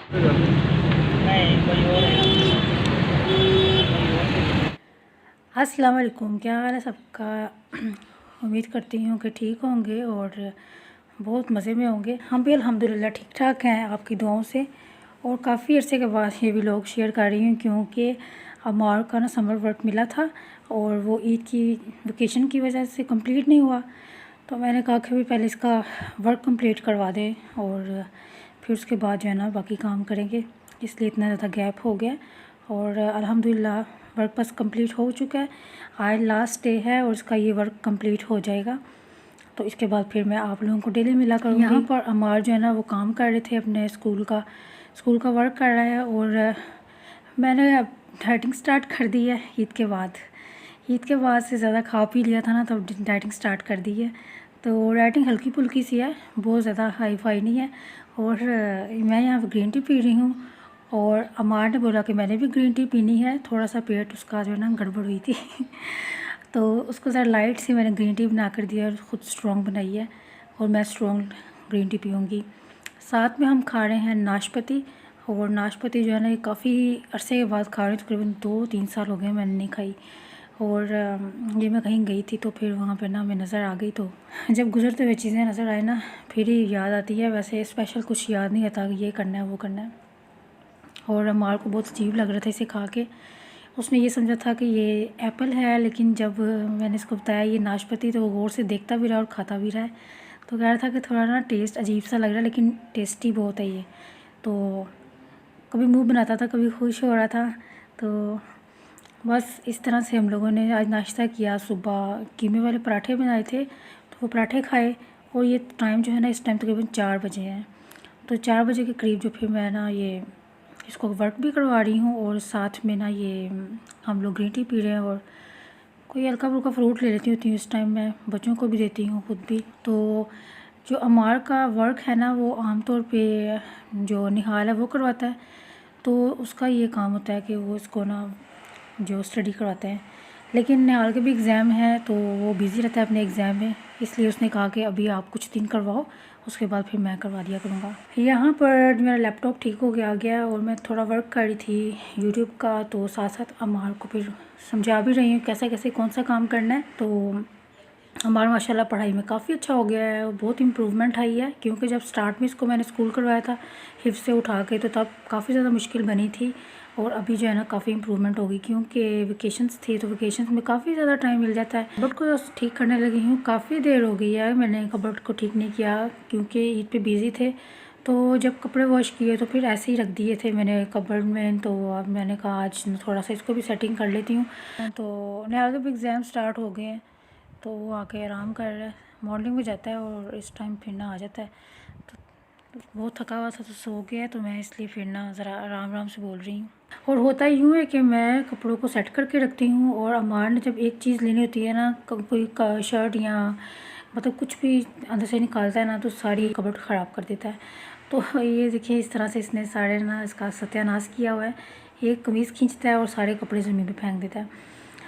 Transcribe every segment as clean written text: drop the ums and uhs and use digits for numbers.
नहीं, कोई और है। अस्सलाम वालेकुम, क्या हाल है सबका। उम्मीद करती हूँ कि ठीक होंगे और बहुत मज़े में होंगे। हम भी अल्हम्दुलिल्लाह ठीक ठाक हैं आपकी दुआओं से। और काफ़ी अरसे के बाद ये भी लोग शेयर कर रही हूँ क्योंकि अमार का ना समर वर्क मिला था और वो ईद की वेकेशन की वजह से कंप्लीट नहीं हुआ। तो मैंने कहा कि भी पहले इसका वर्क कंप्लीट करवा दें और फिर उसके बाद जो है ना बाकी काम करेंगे, इसलिए इतना ज़्यादा गैप हो गया। और अल्हम्दुलिल्लाह वर्क बस कंप्लीट हो चुका है। आज लास्ट डे है और इसका ये वर्क कंप्लीट हो जाएगा तो इसके बाद फिर मैं आप लोगों को डेली मिला करूँगी। यहाँ पर अमार जो है ना वो काम कर रहे थे अपने स्कूल का वर्क कर रहा है और मैंने अब डाइटिंग स्टार्ट कर दी है ईद के बाद से ज़्यादा खा पी लिया था ना, तो डाइटिंग स्टार्ट कर दी है। तो डाइटिंग हल्की फुल्की सी है, बहुत ज़्यादा हाई फाई नहीं है। और मैं यहाँ पर ग्रीन टी पी रही हूँ और अमार ने बोला कि मैंने भी ग्रीन टी पीनी है। थोड़ा सा पेट उसका जो है ना गड़बड़ हुई थी तो उसको ज़रा लाइट सी मैंने ग्रीन टी बना कर दिया और ख़ुद स्ट्रॉन्ग बनाई है और मैं स्ट्रॉन्ग ग्रीन टी पीऊँगी। साथ में हम खा रहे हैं नाशपाती। और नाशपाती जो है ना ये काफ़ी अरसे के बाद खा रहे हैं, तकरीबन 2-3 साल हो गए मैंने नहीं खाई। और ये मैं कहीं गई थी तो फिर वहाँ पे ना हमें नज़र आ गई, तो जब गुज़रते हुए चीज़ें नज़र आए ना फिर ही याद आती है। वैसे स्पेशल कुछ याद नहीं आता कि ये करना है वो करना है। और अमार को बहुत अजीब लग रहा था इसे खा के, उसने ये समझा था कि ये एप्पल है, लेकिन जब मैंने इसको बताया ये नाशपाती तो वो गौर से देखता भी रहा और खाता भी रहा है। तो कह रहा था कि थोड़ा ना टेस्ट अजीब सा लग रहा है लेकिन टेस्टी बहुत है ये। तो कभी मुंह बनाता था, कभी खुश हो रहा था। तो बस इस तरह से हम लोगों ने आज नाश्ता किया। सुबह कीमे वाले पराठे बनाए थे तो वो पराठे खाए। और ये टाइम जो है ना इस टाइम तकरीबन 4 बजे है। तो 4 बजे के करीब जो फिर मैं ना ये इसको वर्क भी करवा रही हूँ और साथ में ना ये हम लोग ग्रीन टी पी रहे हैं और कोई हल्का फुल्का फ्रूट ले लेती होती हूँ इस टाइम। मैं बच्चों को भी देती हूँ, खुद भी। तो जो अमार का वर्क है ना वो आमतौर पे जो निहाल है वो करवाता है। तो उसका ये काम होता है कि वो इसको ना जो स्टडी करवाते हैं, लेकिन निहाल के भी एग्ज़ाम है तो वो बिज़ी रहता है अपने एग्ज़ाम में, इसलिए उसने कहा कि अभी आप कुछ दिन करवाओ, उसके बाद फिर मैं करवा दिया करूँगा। यहाँ पर मेरा लैपटॉप ठीक हो गया और मैं थोड़ा वर्क कर रही थी यूट्यूब का, तो साथ साथ अमार को फिर समझा भी रही हूँ कैसे कैसे कौन सा काम करना है। तो हमारा माशाल्लाह पढ़ाई में काफ़ी अच्छा हो गया है, बहुत इम्प्रूवमेंट आई है। क्योंकि जब स्टार्ट में इसको मैंने स्कूल करवाया था हिफ्ज़ से उठा के, तो तब काफ़ी ज़्यादा मुश्किल बनी थी। और अभी जो है ना काफ़ी इम्प्रूवमेंट हो गई क्योंकि वेकेशंस थी, तो वेकेशंस में काफ़ी ज़्यादा टाइम मिल जाता है। कबर्ड को ठीक करने लगी हूँ, काफ़ी देर हो गई है मैंने कबर्ड को ठीक नहीं किया क्योंकि ईद पे बिज़ी थे। तो जब कपड़े वॉश किए तो फिर ऐसे ही रख दिए थे मैंने कबर्ड में। तो अब मैंने कहा आज थोड़ा सा इसको भी सेटिंग कर लेती हूँ। तो नया के भी एग्ज़ाम स्टार्ट हो गए हैं तो वो आके आराम कर रहा है। मॉर्निंग में जाता है और इस टाइम फिर ना आ जाता है। तो बहुत थका हुआ था तो सो गया, तो मैं इसलिए फिर ना ज़रा आराम आराम से बोल रही हूँ। और होता यूँ है कि मैं कपड़ों को सेट करके रखती हूँ और अमार ने जब एक चीज़ लेनी होती है ना, कोई शर्ट या मतलब कुछ भी अंदर से निकालता है ना, तो सारी कपड़ ख़राब कर देता है। तो ये देखिए इस तरह से इसने सारे ना इसका सत्यानाश किया हुआ है। एक कमीज़ खींचता है और सारे कपड़े ज़मीन पे फेंक देता है।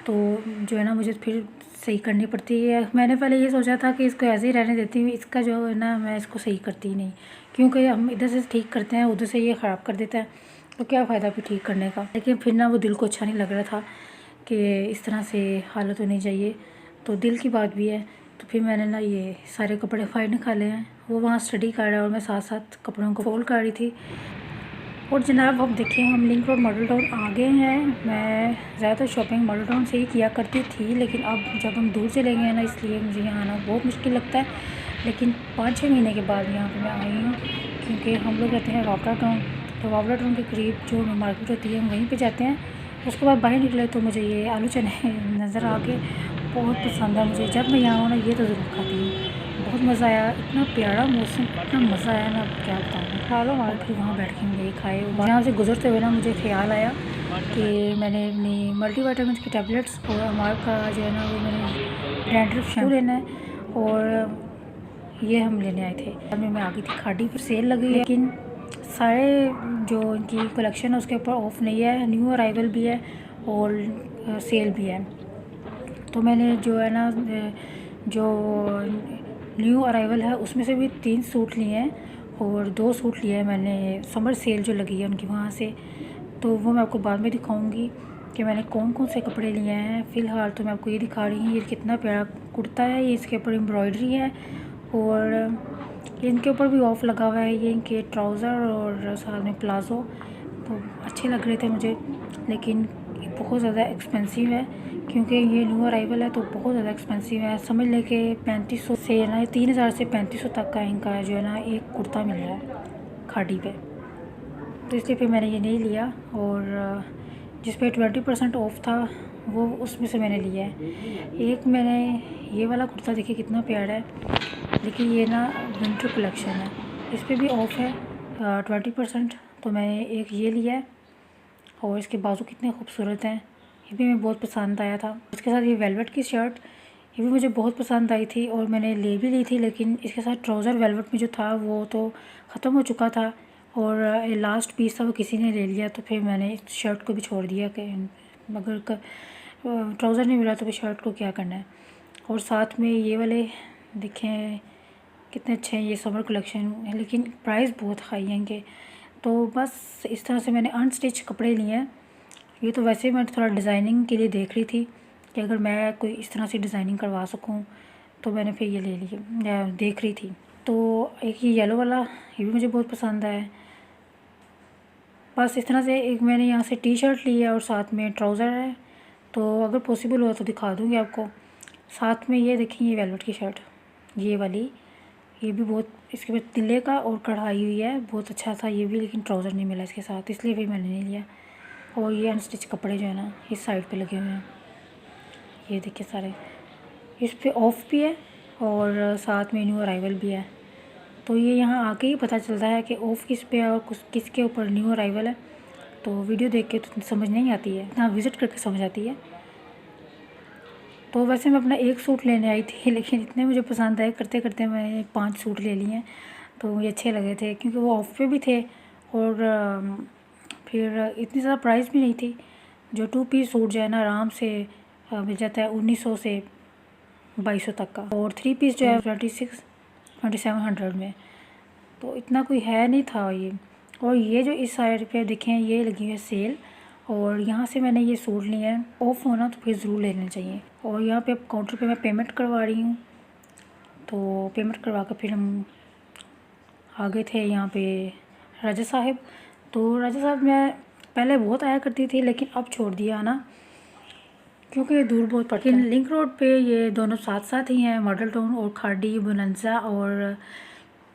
तो जो है ना मुझे फिर सही करनी पड़ती है। मैंने पहले ये सोचा था कि इसको ऐसे ही रहने देती हूँ, इसका जो है ना मैं इसको सही करती ही नहीं, क्योंकि हम इधर से ठीक करते हैं उधर से ये ख़राब कर देता है, तो क्या फ़ायदा फिर ठीक करने का। लेकिन फिर ना वो दिल को अच्छा नहीं लग रहा था कि इस तरह से हालत होनी चाहिए, तो दिल की बात भी है। तो फिर मैंने ना ये सारे कपड़े फाड़ निकाले हैं। वो वहाँ स्टडी कर रहा है और मैं साथ साथ कपड़ों को फोल्ड कर रही थी। और जनाब अब देखिए हम लिंक रोड मॉडल टाउन आ गए हैं। मैं ज़्यादातर शॉपिंग मॉडल टाउन से ही किया करती थी, लेकिन अब जब हम दूर चले गए हैं ना, इसलिए मुझे यहाँ आना बहुत मुश्किल लगता है। लेकिन 5-6 महीने के बाद यहाँ पे मैं आई हूँ, क्योंकि हम लोग रहते हैं वावड़ा टाउन। तो वावड़ा टाउन के करीब जो मार्केट होती है हम वहीं पर जाते हैं। उसके बाद बाहर निकले तो मुझे ये आलू चने नज़र आ गए, बहुत पसंद है मुझे। जब मैं यहाँ हूँ ना ये तो ज़रूर खाती हूँ। बहुत मज़ा आया, इतना प्यारा मौसम, इतना मज़ा आया ना क्या बताऊँ। खा लो और फिर वहाँ बैठ के हम यही खाए। वहाँ से गुजरते हुए ना मुझे ख्याल आया कि मैंने अपनी मल्टीविटामिन की टैबलेट्स और अमार का जो है ना वो मैंने डैंड्रफ शैम्पू लेना है और ये हम लेने आए थे। तब मैं आ गई थी खाड़ी पर, सेल लगी है, लेकिन सारे जो इनकी कलेक्शन है उसके ऊपर ऑफ नहीं है, न्यू अराइवल भी है और सेल भी है। तो मैंने जो है ना जो न्यू अराइवल है उसमें से भी 3 सूट लिए हैं और 2 सूट लिए हैं मैंने समर सेल जो लगी है उनकी वहाँ से, तो वो मैं आपको बाद में दिखाऊंगी कि मैंने कौन कौन से कपड़े लिए हैं। फ़िलहाल तो मैं आपको ये दिखा रही हूँ, ये कितना प्यारा कुर्ता है, ये इसके ऊपर एम्ब्रॉयडरी है और इनके ऊपर भी ऑफ़ लगा हुआ है। ये इनके ट्राउज़र और साथ में प्लाज़ो तो अच्छे लग रहे थे मुझे, लेकिन बहुत ज़्यादा एक्सपेंसिव है क्योंकि ये न्यू अराइवल है तो बहुत ज़्यादा एक्सपेंसिव है। समझ ले कि 3500 से ना 3000 से 3500 तक का इनका जो है ना एक कुर्ता मिल रहा है खाड़ी पे, तो इसलिए फिर मैंने ये नहीं लिया। और जिस पे 20% ऑफ था वो उसमें से मैंने लिया है। एक मैंने ये वाला कुर्ता देखिए कितना प्यारा है, लेकिन ये ना विंटर कलेक्शन है, इस पर भी ऑफ़ है 20%, तो मैंने एक ये लिया है। और इसके बाजू कितने खूबसूरत हैं, ये भी मैं बहुत पसंद आया था। इसके साथ ये वेलवेट की शर्ट, ये भी मुझे बहुत पसंद आई थी और मैंने ले भी ली थी, लेकिन इसके साथ ट्राउज़र वेलवेट में जो था वो तो ख़त्म हो चुका था और ये लास्ट पीस था वो किसी ने ले लिया, तो फिर मैंने इस शर्ट को भी छोड़ दिया कि अगर ट्राउज़र नहीं मिला तो फिर शर्ट को क्या करना है। और साथ में ये वाले देखें कितने अच्छे हैं, ये समर कलेक्शन है लेकिन प्राइस बहुत हाई है इनके। तो बस इस तरह से मैंने अनस्टिच कपड़े लिए हैं। ये तो वैसे मैं थोड़ा डिज़ाइनिंग के लिए देख रही थी कि अगर मैं कोई इस तरह से डिज़ाइनिंग करवा सकूं, तो मैंने फिर ये ले लिए, देख रही थी। तो एक ये येलो वाला, ये भी मुझे बहुत पसंद आया। बस इस तरह से एक मैंने यहाँ से टी शर्ट ली है और साथ में ट्राउज़र है, तो अगर पॉसिबल हो तो दिखा दूँगी आपको। साथ में ये देखें ये वेलवेट की शर्ट, ये वाली, ये भी बहुत, इसके बाद तिल्ले का और कढ़ाई हुई है, बहुत अच्छा था ये भी, लेकिन ट्राउज़र नहीं मिला इसके साथ, इसलिए फिर मैंने नहीं लिया। और ये अनस्टिच कपड़े जो है ना इस साइड पे लगे हुए हैं, ये देखिए सारे, इस पे ऑफ भी है और साथ में न्यू अराइवल भी है। तो ये यहाँ आके ही पता चलता है कि ऑफ किस पे है और किसके ऊपर न्यू अराइवल है, तो वीडियो देख के तो समझ नहीं आती है, ना विज़िट करके समझ आती है। तो वैसे मैं अपना एक सूट लेने आई थी, लेकिन इतने मुझे पसंद आए, करते करते मैंने 5 सूट ले लिए हैं, तो मुझे अच्छे लगे थे क्योंकि वो ऑफ पे भी थे और फिर इतनी ज़्यादा प्राइस भी नहीं थी। जो 2 पीस सूट जो है ना आराम से मिल जाता है 1900 से 2200 तक का, और 3 पीस जो है 2700 में, तो इतना कोई है नहीं था ये। और ये जो इस साइड पे देखें ये लगी है सेल, और यहाँ से मैंने ये सूट लिए हैं। ऑफ होना तो फिर ज़रूर लेना चाहिए। और यहाँ पे काउंटर पे मैं पेमेंट करवा रही हूँ, तो पेमेंट करवा कर फिर हम आ गए थे यहाँ पे राजा साहिब। तो राजा साहिब मैं पहले बहुत आया करती थी, लेकिन अब छोड़ दिया ना, क्योंकि ये दूर बहुत पड़ता है। लिंक रोड पे ये दोनों साथ साथ ही हैं, मॉडल टाउन और खाड़ी बोनांजा और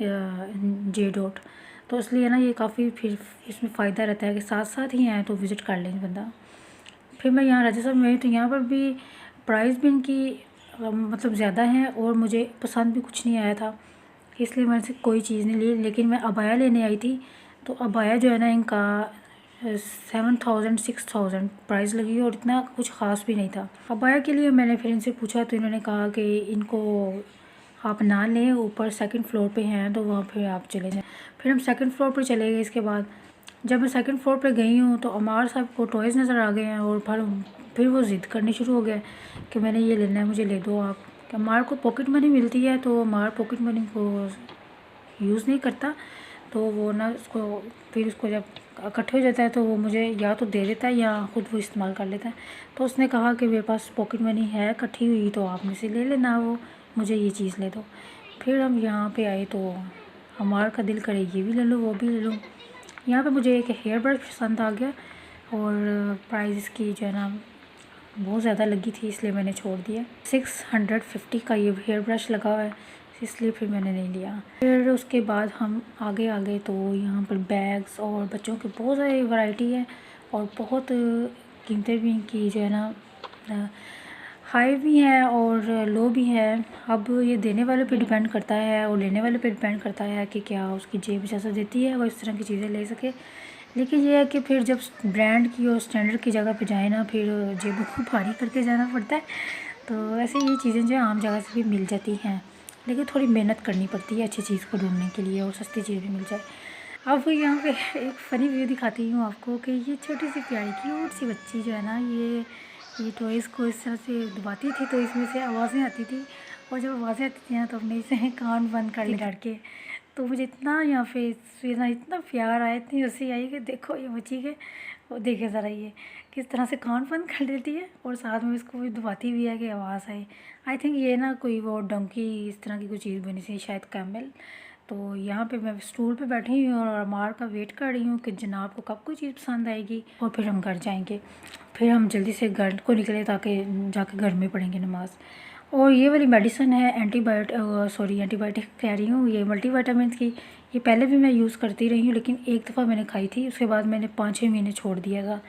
जे डॉट, तो इसलिए ना ये काफ़ी फिर इसमें फ़ायदा रहता है कि साथ साथ ही हैं तो विज़िट कर लेंगे बंदा। फिर मैं यहाँ राजा साहब में, तो यहाँ पर भी प्राइस भी इनकी मतलब ज़्यादा है और मुझे पसंद भी कुछ नहीं आया था, इसलिए मैंने से कोई चीज़ नहीं ली। लेकिन मैं अबाया लेने आई थी, तो अबाया जो है ना इनका 7000 6000 प्राइस लगी और इतना कुछ ख़ास भी नहीं था। अबाया के लिए मैंने फिर इनसे पूछा तो इन्होंने कहा कि इनको आप ना लें, ऊपर सेकंड फ्लोर पे हैं तो वहाँ पे आप चले जाएं। फिर हम सेकंड फ्लोर पर चले गए। इसके बाद जब मैं सेकंड फ्लोर पे गई हूँ तो अमार साहब को टॉयज़ नज़र आ गए हैं और फिर वो ज़िद करने शुरू हो गए कि मैंने ये लेना है, मुझे ले दो आप। अमार को पॉकेट मनी मिलती है तो अमार पॉकेट मनी को यूज़ नहीं करता, तो वो ना उसको फिर उसको जब इकट्ठे हो जाता है तो वो मुझे या तो दे देता है या ख़ुद वो इस्तेमाल कर लेता है। तो उसने कहा कि मेरे पास पॉकेट मनी है इकट्ठी हुई, तो आप में से ले लेना, वो मुझे ये चीज़ ले दो। फिर हम यहाँ पे आए तो हमारा का दिल करे ये भी ले लो वो भी ले लो। यहाँ पे मुझे एक हेयर ब्रश पसंद आ गया और प्राइस इसकी जो है ना बहुत ज़्यादा लगी थी, इसलिए मैंने छोड़ दिया। 650 का ये हेयर ब्रश लगा हुआ है, इसलिए फिर मैंने नहीं लिया। फिर उसके बाद हम आगे आ गए तो यहाँ पर बैग्स और बच्चों के बहुत सारी वैरायटी है और बहुत कीमतें भी इनकी जो है ना हाई भी है और लो भी है। अब ये देने वाले पे डिपेंड करता है और लेने वाले पे डिपेंड करता है कि क्या उसकी जेब इजाज़त देती है वो इस तरह की चीज़ें ले सके। लेकिन ये है कि फिर जब ब्रांड की और स्टैंडर्ड की जगह पे जाए ना, फिर जेब को भारी करके जाना पड़ता है। तो वैसे ये चीज़ें जो आम जगह से भी मिल जाती हैं, लेकिन थोड़ी मेहनत करनी पड़ती है अच्छी चीज़ को ढूंढने के लिए और सस्ती चीज़ भी मिल जाए। अब यहाँ पे एक फ़नी व्यू दिखाती हूँ आपको कि ये छोटी सी प्यारी क्यूट सी बच्ची जो है ना ये टॉयज़ को इस तरह से दबाती थी तो इसमें से आवाज़ें आती थी, और जब आवाज़ें आती थी ना तो अपने इसे कान बंद कर ले डर के, तो मुझे इतना यहाँ पे इतना प्यार आया, इतनी हंसी आई कि देखो ये बच्ची के, वो देखे ज़रा ये किस तरह से कान बंद कर लेती है और साथ में इसको भी दबाती भी है कि आवाज़ आए। आई थिंक ये ना कोई वो डंकी इस तरह की कोई चीज़ बनी थी, शायद कैमल। तो यहाँ पे मैं स्टूल पे बैठी हूँ और अमार का वेट कर रही हूँ कि जनाब को कब कोई चीज़ पसंद आएगी और फिर हम घर जाएंगे। फिर हम जल्दी से घर को निकले ताकि जाके घर में पढ़ेंगे नमाज़। और ये वाली मेडिसिन है एंटीबायोटिक कह रही हूँ, ये मल्टीविटामिन की। ये पहले भी मैं यूज़ करती रही हूँ, लेकिन एक दफ़ा मैंने खाई थी, उसके बाद मैंने 5-6 महीने छोड़ दिया था।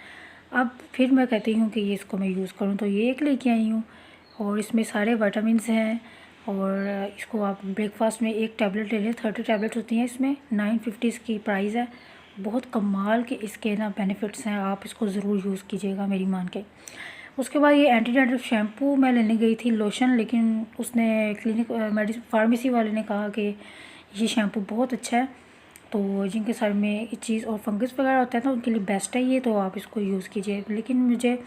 अब फिर मैं कहती हूँ कि ये इसको मैं यूज़ करूँ, तो ये एक लेके आई हूँ और इसमें सारे विटामिन्स हैं। और इसको आप ब्रेकफास्ट में एक टैबलेट ले लें, 30 टैबलेट्स होती हैं इसमें, 950 इसकी प्राइस है। बहुत कमाल के इसके ना बेनिफिट्स हैं, आप इसको ज़रूर यूज़ कीजिएगा मेरी मान के। उसके बाद ये एंटी डैंड्रफ शैम्पू मैं लेने गई थी, लोशन, लेकिन उसने फार्मेसी वाले ने कहा कि ये शैम्पू बहुत अच्छा है, तो जिनके सर में चीज़ और फंगस वगैरह होता है तो उनके लिए बेस्ट है ये, तो आप इसको यूज़ कीजिए। लेकिन मुझे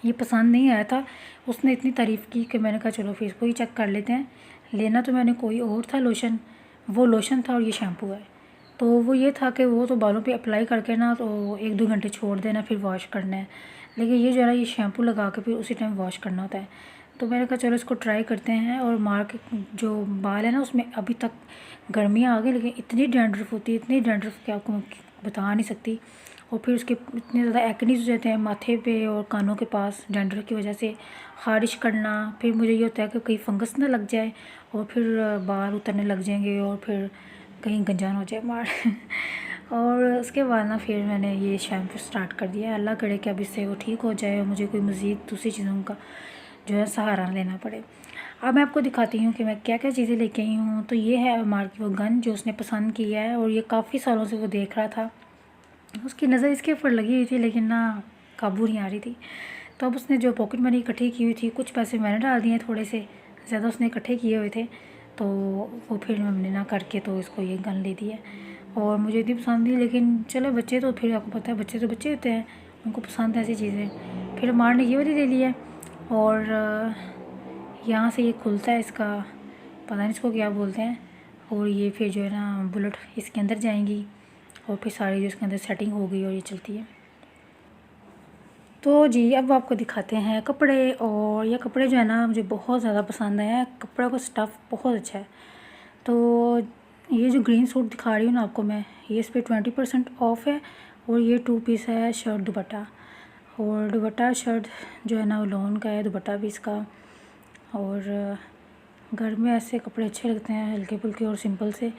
ये पसंद नहीं आया था, उसने इतनी तारीफ़ की कि मैंने कहा चलो फिर इसको ही चेक कर लेते हैं। लेना तो मैंने कोई और था लोशन, वो लोशन था और ये शैम्पू है। तो वो ये था कि वो तो बालों पे अप्लाई करके ना तो 1-2 घंटे छोड़ देना, फिर वॉश करना है, लेकिन ये जो है ना ये शैम्पू लगा के फिर उसी टाइम वॉश करना होता है। तो मैंने कहा चलो इसको ट्राई करते हैं। और जो बाल है ना उसमें अभी तक गर्मियाँ आ गई, लेकिन इतनी डैंड्रफ होती है, इतनी डैंड्रफ कि आपको मैं बता नहीं सकती। और फिर उसके इतने ज़्यादा एक्नीज हो जाते हैं माथे पे और कानों के पास डैंड्रफ की वजह से, ख़ारिश करना। फिर मुझे ये होता है कि कहीं फंगस ना लग जाए और फिर बाल उतरने लग जाएंगे और फिर कहीं गंजान हो जाए मार और उसके बाद ना फिर मैंने ये शैम्पू स्टार्ट कर दिया। अल्लाह करे कि अब इससे वो ठीक हो जाए और मुझे कोई मज़ीद दूसरी चीज़ों का जो है सहारा लेना पड़े। अब मैं आपको दिखाती हूँ कि मैं क्या क्या चीज़ें लेके आई हूँ। तो ये है अमार की वो गन जो उसने पसंद किया है और ये काफ़ी सालों से वो देख रहा था, उसकी नज़र इसके ऊपर लगी हुई थी लेकिन ना काबू नहीं आ रही थी। तो अब उसने जो पॉकेट मनी इकट्ठी की हुई थी, कुछ पैसे मैंने डाल दिए, थोड़े से ज़्यादा उसने इकट्ठे किए हुए थे, तो वो फिर हमने ना करके तो इसको ये गन ले दी है। और मुझे इतनी पसंद थी, लेकिन चलो बच्चे तो फिर आपको पता है बच्चे तो बच्चे होते हैं, उनको पसंद है ऐसी चीज़ें। फिर अमार ने ये वाली ले ली है और यहाँ से ये खुलता है, इसका पता नहीं इसको क्या बोलते हैं। और ये फिर जो है ना बुलेट इसके अंदर जाएंगी और फिर सारी जो इसके अंदर सेटिंग हो गई और ये चलती है। तो जी अब आपको दिखाते हैं कपड़े। और ये कपड़े जो है ना मुझे बहुत ज़्यादा पसंद आया, कपड़ों का स्टफ़ बहुत अच्छा है। तो ये जो ग्रीन सूट दिखा रही हूँ ना आपको मैं, ये इस पर 20% ऑफ़ है। और ये 2 पीस है शर्ट दुपट्टा, और दुपट्टा शर्ट जो है ना वो लॉन का है, दुपट्टा भी इसका। और घर में ऐसे कपड़े अच्छे लगते हैं, हल्के फुल्के और सिंपल से।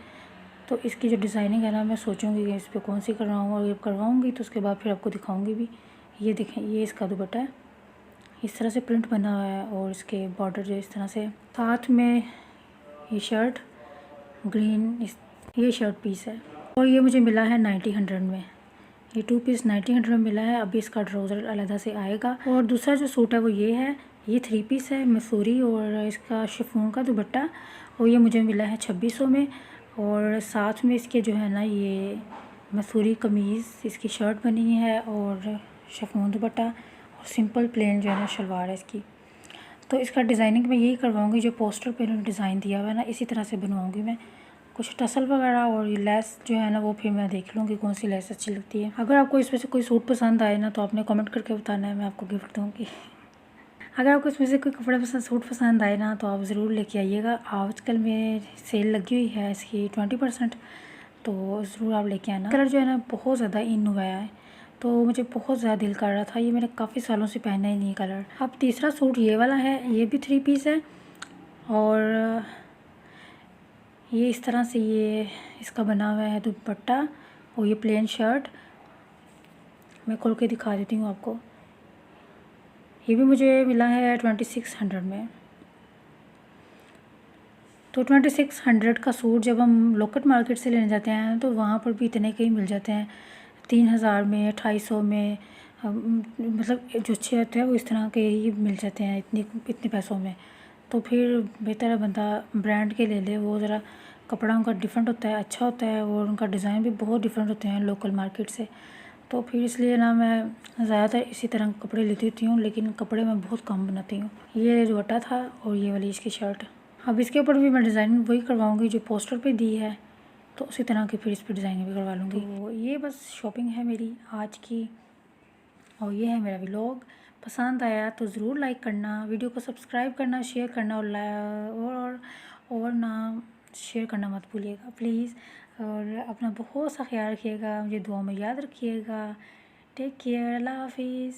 तो इसकी जो डिज़ाइनिंग है ना मैं सोचूंगी कि इस पर कौन सी करवाऊँ, और ये करवाऊँगी तो उसके बाद फिर आपको दिखाऊंगी भी। ये देखें, ये इसका दुपट्टा है, इस तरह से प्रिंट बना हुआ है और इसके बॉर्डर जो इस तरह से। साथ में ये शर्ट ग्रीन ये शर्ट पीस है और ये मुझे मिला है 90-100 में। ये 2 पीस 90-100 में मिला है। अभी इसका ट्राउज़र अलग से आएगा। और दूसरा जो सूट है वो ये है, ये 3 पीस है मसूरी और इसका शिफॉन का दुपट्टा, और ये मुझे मिला है 2600 में। और साथ में इसके जो है ना ये मसूरी कमीज़ इसकी शर्ट बनी है और शिफॉन दुपट्टा और सिंपल प्लेन जो है ना शलवार है इसकी। तो इसका डिज़ाइनिंग मैं यही करवाऊँगी जो पोस्टर पे उन्होंने डिज़ाइन दिया हुआ है ना, इसी तरह से बनवाऊँगी मैं। कुछ टसल वगैरह और ये लेस जो है ना वो फिर मैं देख लूँगी कौन सी लेस अच्छी लगती है। अगर आपको इसमें से कोई सूट पसंद आए ना तो आपने कमेंट करके बताना है, मैं आपको गिफ्ट दूँगी। अगर आपको इसमें से कोई कपड़ा पसंद सूट पसंद आए ना तो आप ज़रूर लेके आइएगा। आजकल में सेल लगी हुई है इसकी 20%, तो ज़रूर आप लेके आना। कलर जो है ना बहुत ज़्यादा इन हुआ है, तो मुझे बहुत ज़्यादा दिल कर रहा था, ये मैंने काफ़ी सालों से पहना ही नहीं कलर। अब तीसरा सूट ये वाला है, ये भी 3 पीस है और ये इस तरह से ये इसका बना हुआ है दुपट्टा और ये प्लेन शर्ट। मैं खोल के दिखा देती हूँ आपको। ये भी मुझे मिला है 2600 में। तो 2600 का सूट जब हम लोकल मार्केट से लेने जाते हैं तो वहाँ पर भी इतने के ही मिल जाते हैं, 3000 में, 250 में। मतलब जो अच्छे होते हैं वो इस तरह के ही मिल जाते हैं इतने पैसों में। तो फिर बेहतर है बंदा ब्रांड के ले ले, वो ज़रा कपड़ा उनका डिफरेंट होता है, अच्छा होता है और उनका डिज़ाइन भी बहुत डिफरेंट होते हैं लोकल मार्केट से। तो फिर इसलिए ना मैं ज़्यादातर इसी तरह के कपड़े लेती हूँ, लेकिन कपड़े मैं बहुत कम बनाती हूँ। ये दुपट्टा था और ये वाली इसकी शर्ट। अब इसके ऊपर भी मैं डिज़ाइन वही करवाऊँगी जो पोस्टर पे दी है, तो उसी तरह की फिर इस पर डिज़ाइनिंग भी करवा लूँगी। तो ये बस शॉपिंग है मेरी आज की, और ये है मेरा व्लॉग। पसंद आया तो ज़रूर लाइक करना, वीडियो को सब्सक्राइब करना, शेयर करना, और ना शेयर करना मत भूलिएगा प्लीज़। और अपना बहुत सा ख्याल रखिएगा, मुझे दुआ में याद रखिएगा। टेक केयर, अल्लाह हाफिज़।